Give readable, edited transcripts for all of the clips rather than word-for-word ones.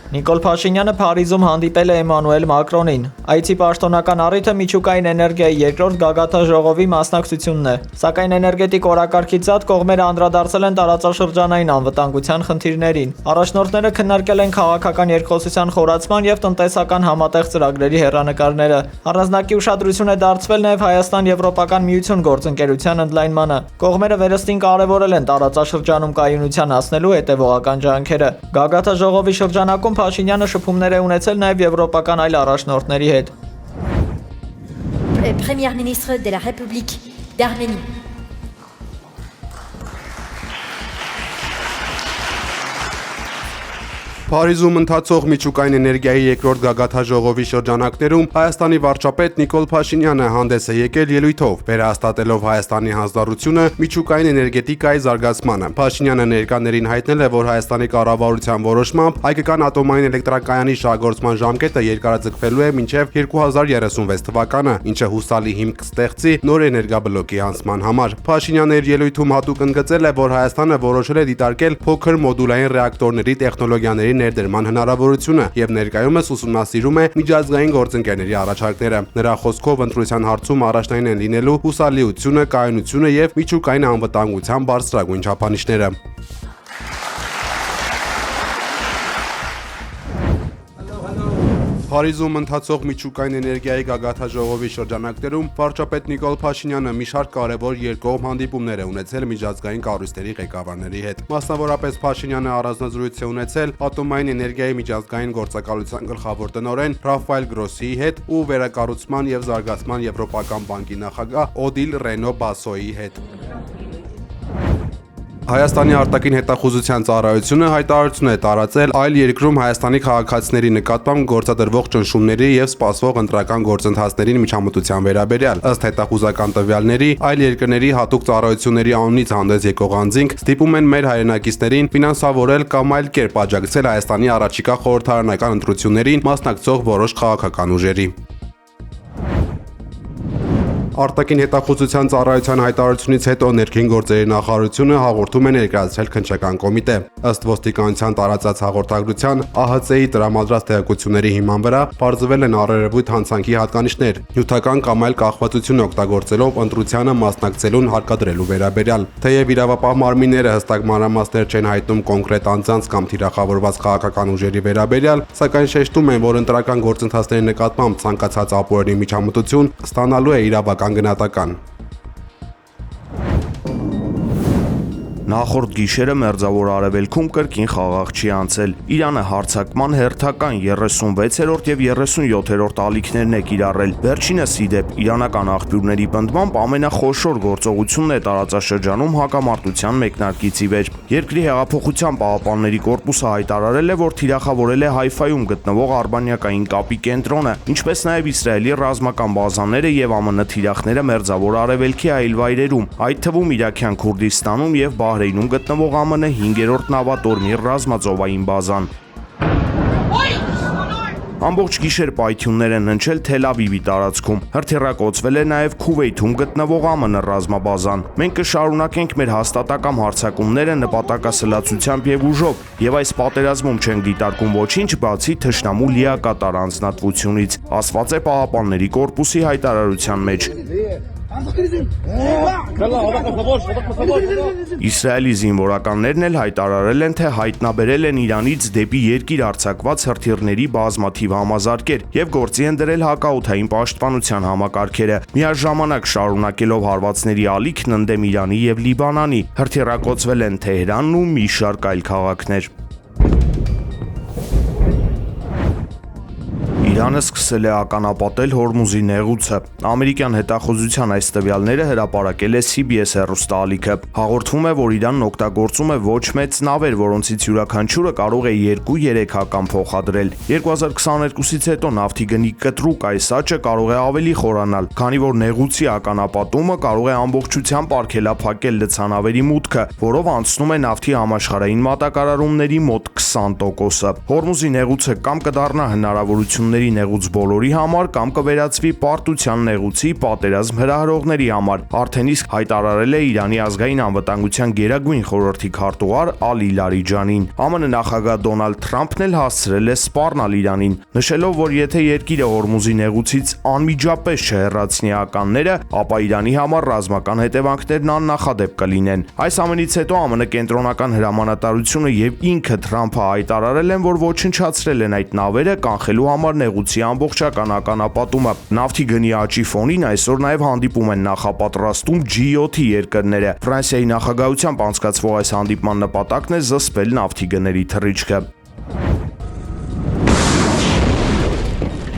Նիկոլ Փաշինյանը Փարիզում հանդիպել է Էմանուել Մակրոնին։ Այցի պաշտոնական առիթը միջուկային էներգիայի երկրորդ գագաթաժողովի մասնակցությունն է։ Սակայն էներգետիկ օրակարգից զատ կողմերը անդրադարձել են տարածաշրջանային անվտանգության խնդիրներին։ Առաջնորդները քննարկել են քաղաքական երկխոսության խորացման և տնտեսական համատեղ ծրագրերի հեռանկարները։ Առանձնակի ուշադրություն է դարձվել նաև Հայաստան-Եվրոպական միություն գործընկերության ընդլայնմանը։ Կողմերը վերստին կարևորել են տարածաշրջանում կայունության հասնելու հետևողական ջանքերը։ Գագաթաժողովի շրջանակում Փաշինյանը շփումներ է ունեցել նաև եվրոպական այլ առաջնորդների հետ։ Premier ministre de la République d'Arménie. Փարիզում ընթացող միջուկային էներգիայի երկրորդ գագաթաժողովի շրջանակներում Հայաստանի վարչապետ Նիկոլ Փաշինյանը հանդես է եկել ելույթով, վերահաստատելով Հայաստանի հանձնառությունը միջուկային էներգետիկայի զարգացմանը։ Փաշինյանը ներկաներին հայտնել է, որ Հայաստանի կառավարության որոշմամբ հայկական ատոմային էլեկտրակայանի շահգործման ժամկետը երկարաձգվելու է մինչև 2036 թվականը, ինչը հուսալի հիմք կստեղծի նոր էներգաբլոկի հանձնման համար։ Փաշինյանը իր ելույթում հատուկ ընդգծել է, որ Հայաստանը որոշել է դիտարկել փոքր մոդուլային ռեակտորների տեխնոլոգիաների ներդրման հնարավորությունը եւ ներկայումս ուսումնասիրում է միջազգային գործընկերների առաջարկները։ Նրա խոսքով ընտրության հարցում առաջնային են լինելու հուսալիությունը, կայունությունը եւ միջուկային անվտանգության բարձրագույն չափանիշները։ Փարիզում ընթացող միջուկային էներգիայի գագաթաժողովի շրջանակներում վարչապետ Նիկոլ Փաշինյանը մի շարք կարևոր երկկողմ հանդիպումներ է ունեցել միջազգային կառույցների ղեկավարների հետ։ Մասնավորապես Փաշինյանը առանձնազրույց է ունեցել ատոմային էներգիայի միջազգային գործակալության գլխավոր տնօրեն Ռաֆայել Գրոսիի հետ ու վերակառուցման եւ զարգացման եվրոպական բանկի նախագահ Օդիլ Ռենո Բասոյի հետ։ Հայաստանի արտաքին հետախուզության ծառայությունը հայտարարություն է տարածել այլ երկրում Հայաստանի քաղաքացիների նկատմամբ գործադրվող ճնշումների եւ սպասվող ընտրական գործընթացներին միջամտության վերաբերյալ։ Ըստ հետախուզական տվյալների, այլ երկրների հատուկ ծառայությունների անունից հանդես եկող անձինք ստիպում են մեր հայրենակիցներին ֆինանսավորել կամ այլ կերպ աջակցել Հայաստանի առաջիկա խորհրդարանական ընտրություններին մասնակցող որոշ քաղաքական ուժերի։ Արտաքին հետախուզության ծառայության հայտարարությունից հետո ներքին գործերի նախարարությունը հաղորդում է ներկայացրել քննչական կոմիտե։ Ըստ ոստիկանության տարածած հաղորդագրության ԱՀԾ-ի տրամադրած տեղեկությունների հիման վրա բարձվել են առերևույթ հանցանքի հատկանիշներ, նյութական կամ այլ կախվածություն օգտագործելով ընտրությանը մասնակցելուն հարկադրելու վերաբերյալ։ Թեև իրավապահ մարմինները հստակ մանրամասներ չեն հայտնում կոնկրետ անձանց կամ թիրախավորված քաղաքական ուժերի վերաբերյալ, սակայն շեշտում են, որ ընտրական գործընթացների նկատմամբ ցանկացած ապօրինի միջամտություն ստանալու է իրավական գնահատական։ Նախորդ գիշերը Մերձավոր Արևելքում կրկին խաղաղ չի անցել։ Իրանը հարձակման հերթական 36-րդ եւ 37-րդ ալիքներն է կիրառել։ Վերջինս ի դեպ իրանական աղբյուրների պնդմամբ ամենախոշոր գործողությունն է տարածաշրջանում հակամարտության մեկնարկից ի վեր։ Երկրի հեղափոխության պահապանների կորպուսը հայտարարել է, որ թիրախավորել է Հայֆայում գտնվող արբանյակային կապի կենտրոնը, ինչպես նաև Իսրայելի ռազմական բազաները եւ ԱՄՆ թիրախները Մերձավոր Արևելքի այլ վայրերում, այդ թվում Իրաքյան Քուրդիստանում եւ Բահրեյնում գտնվող ԱՄՆ 5-րդ նավատորմի ռազմածովային բազան։ Ամբողջ գիշեր պայթյուններ են հնչել Թել Ավիվի տարածքում։ Հրթիռակոծվել է նաև Քուվեյթում գտնվող ԱՄՆ ռազմաբազան։ Մենք կշարունակենք մեր հաստատակամ հարձակումները նպատակասլացությամբ եւ ուժով, եւ այս պատերազմում չենք դիտարկում ոչինչ, բացի թշնամու լիակատար անձնատվությունից, ասված է Պահապանների կորպուսի հայտարարության մեջ։ Իսրայելի զինվորականներն էլ հայտարարել են, թե հայտնաբերել են Իրանից դեպի երկիր արձակված հրթիռների բազմաթիվ համազարկեր եւ գործի են դրել հակաօդային պաշտպանության համակարգերը, միաժամանակ շարունակելով հարվածների ալիքն ընդդեմ Իրանի եւ Լիբանանի։ Հրթիռակոծվել են Թեհրանն ու մի շարք այլ քաղաքներ։ Իրանը սկսել է ականապատել Հորմուզի նեղուցը։ Ամերիկյան հետախուզության այս տվյալները հրապարակել է CBS հեռուստաալիքը։ Հաղորդվում է, որ Իրանն օգտագործում է ոչ մեծ նավեր, որոնցից յուրաքանչյուրը կարող է 2-3 հակամ փոխադրել։ 2022-ից հետո նավթի գնի կտրուկ այս աճը կարող է ավելի խորանալ, քանի որ նեղուցի ականապատումը կարող է ամբողջությամբ արգելափակել լցանավերի մուտքը, որով անցնում է նավթի համաշխարհային մատակարարումների մոտ 20%-ը։ Հորմուզի նեղուցը կամ կդառնա հնարավորությունների հորմուզի նեղուց բոլորի համար կամ կվերածվի պարտության նեղուցի պատերազմ հրահրողների համար, արդեն իսկ հայտարարել է Իրանի ազգային անվտանգության գերագույն խորհրդի քարտուղար Ալի Լարիջանին։ ԱՄՆ նախագահ Դոնալդ Թրամփն էլ հասցրել է սպառնալ Իրանին, նշելով, որ եթե երկիրը հորմուզի նեղուցից անմիջապես չհեռացնի ականները, ապա Իրանի համար ռազմական հետևանքներն աննախադեպ կլինեն։ Այս ամենից հետո ԱՄՆ կենտրոնական հրամանատարությունը եւ ինքը Թրամփը հայտարարել են, որ ոչնչացրել են այդ նավերը կանխելու համար նեղուցի ամբողջական ականապատումը։ Նավթի գնի աճի ֆոնին այսօր նաեւ հանդիպում են նախապատրաստում G7 երկրները։ Ֆրանսիայի նախագահությամբ անցկացվող այս հանդիպման նպատակն է զսպել նավթի գների թռիչքը։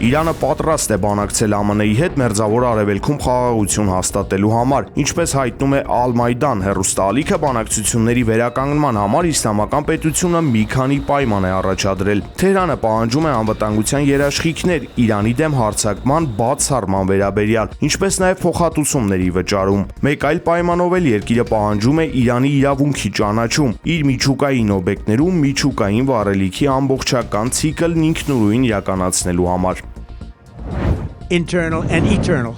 Իրանը պատրաստ է բանակցել ԱՄՆ-ի հետ Մերձավոր Արևելքում խաղաղություն հաստատելու համար, ինչպես հայտնում է Al-Maidan հեռուստաալիքը, բանակցությունների վերականգնման համար իսլամական պետությունը մի քանի պայման է առաջադրել։ Թեհրանը պահանջում է անվտանգության երաշխիքներ Իրանի դեմ հարձակման բացառման վերաբերյալ, ինչպես նաև փոխհատուցումների վճարում։ Մեկ այլ պայմանով էլ երկիրը պահանջում է Իրանի իրավունքի ճանաչում իր միջուկային օբյեկտներում միջուկային վառելիքի ամբողջական ցիկլն ինքնուրույն իրականացնելու համար։ Internal and eternal,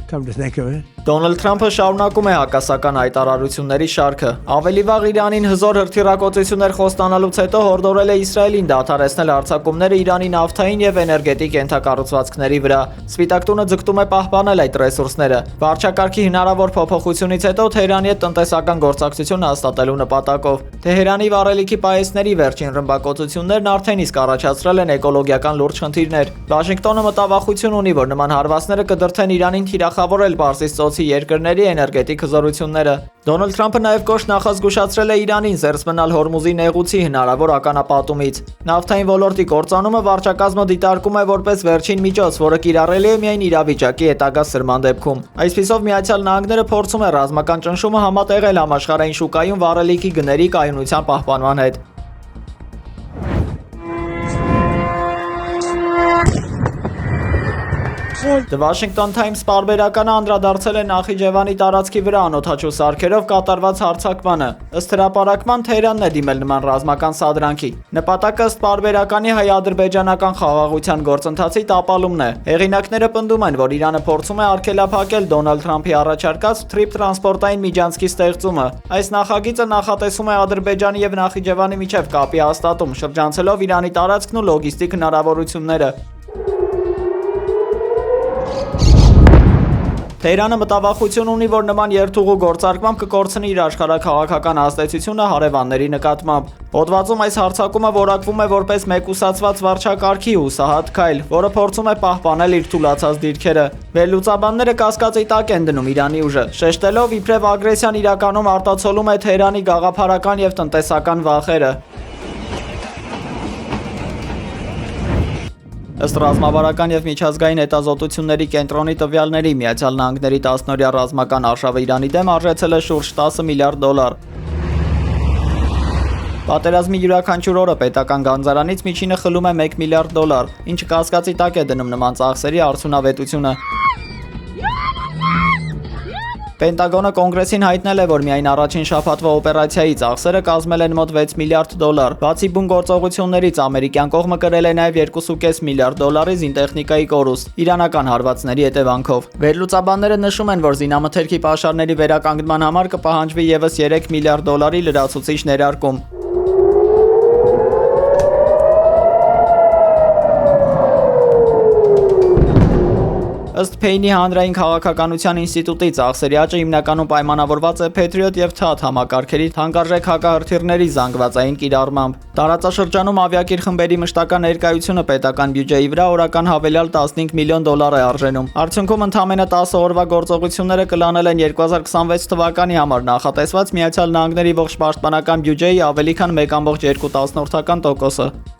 come to think of it. Դոնալդ Թրամփը շարունակում է հակասական հայտարարությունների շարքը։ Ավելի վաղ Իրանին հզոր հրթիռակոծություններ խոստանալուց հետո հորդորել է Իսրայելին դադարեցնել հարձակումները Իրանի նավթային եւ էներգետիկ ենթակառուցվածքների վրա։ Սպիտակ տունը ձգտում է պահպանել այդ ռեսուրսները։ Վարչակարգի հնարավոր փոփոխությունից հետո Թեհրանի հետ տնտեսական գործակցություն հաստատելու նպատակով։ Թեհրանի վառելիքի պահեստների վերջին ռմբակոծություններն արդեն իսկ առաջացրել են էկոլոգիական լուրջ խնդիրներ։ Վաշինգտոնը մտավախություն ունի, որ նման հարվածները կդրթեն Իրանին թիրախավորել Պարսից ծոցի երկրների էներգետիկ հզորությունները։ Դոնալդ Թրամփը նաև կոշտ նախազգուշացրել է Իրանին զերծ մնալ հորմուզի նեղուցի հնարավոր ականապատումից։ Նավթային ոլորտի կործանումը վարչակազմը դիտարկում է որպես վերջին միջոց, որը կիրառելի է միայն իրավիճակի հետագա սրման դեպքում։ Այսպիսով Միացյալ Նահանգները փորձում է ռազմական ճնշումը համատեղել համաշխարհային շուկայում վառելիքի գների կայունության պահպանման հետ։ The Washington Times պարբերականը անդրադարձել է Նախիջևանի տարածքի վրա անօդաչու սարքերով կատարված հարձակմանը։ Ըստ հրապարակման Թեհրանն է դիմել նման ռազմական սադրանքի։ Նպատակը ըստ պարբերականի հայ-ադրբեջանական խաղաղության գործընթացի տապալումն է։ Հեղինակները պնդում են, որ Իրանը փորձում է արգելափակել Դոնալդ Թրամփի առաջարկած թրիփ տրանսպորտային միջանցքի ստեղծումը։ Այս նախագիծը նախատեսում է Ադրբեջանի եւ Նախիջևանի միջև կապի հաստատում, շրջանցելով Իրանի տարածքն ու լոգիստիկ հնարավորությունները։ Թեհրանը մտավախություն ունի, որ նման երթուղու գործարկմամբ կկորցնի իր աշխարհաքաղաքական ազդեցությունը հարևանների նկատմամբ։ Հոդվածում այս հարձակումը որակվում է որպես մեկուսացված վարչակարգի հուսահատ քայլ, որը փորձում է պահպանել իր թուլացած դիրքերը։ Վերլուծաբանները կասկածի տակ են դնում Իրանի ուժը, շեշտելով իբրև ագրեսիան իրականում արտացոլում է Թեհրանի գաղափարական եւ տնտեսական վախերը։ Ըստ ռազմավարական եւ միջազգային հետազոտությունների կենտրոնի տվյալների Միացյալ Նահանգների 10-օրյա ռազմական արշավը Իրանի դեմ արժեցել է շուրջ $10 միլիարդ։ Պատերազմի յուրաքանչյուր օրը պետական գանձարանից միջինը խլում է $1 միլիարդ, ինչը կասկածի տակ է դնում նման ծախսերի արդյունավետությունը։ Պենտագոնը կոնգրեսին հայտնել է, որ միայն առաջին շաբաթվա օպերացիայի ծախսերը կազմել են մոտ $6 միլիարդ։ Բացի բուն գործողություններից ամերիկյան կողմը կրել է նաև $2.5 միլիարդ զինտեխնիկայի կորուստ իրանական հարվածների հետևանքով։ Վերլուծաբանները նշում են, որ զինամթերքի պաշարների վերականգնման համար կպահանջվի ևս $3 միլիարդ լրացուցիչ ներարկում։ Ըստ Փեյնի հանրային քաղաքականության ինստիտուտի ծախսերի աճը հիմնականում պայմանավորված է Patriot եւ THAAD համակարգերի թանկարժեք հակահրթիռների զանգվածային կիրառմամբ։ Տարածաշրջանում ավիակիր խմբերի մշտական ներկայությունը պետական բյուջեի վրա օրական հավելյալ $15 միլիոն է արժենում։ Արդյունքում ընդամենը 10 օրվա գործողությունները կլանել են 2026 թվականի համար նախատեսված Միացյալ Նահանգների ողջ պաշտպանական բյուջեի ավելի քան 1.2%։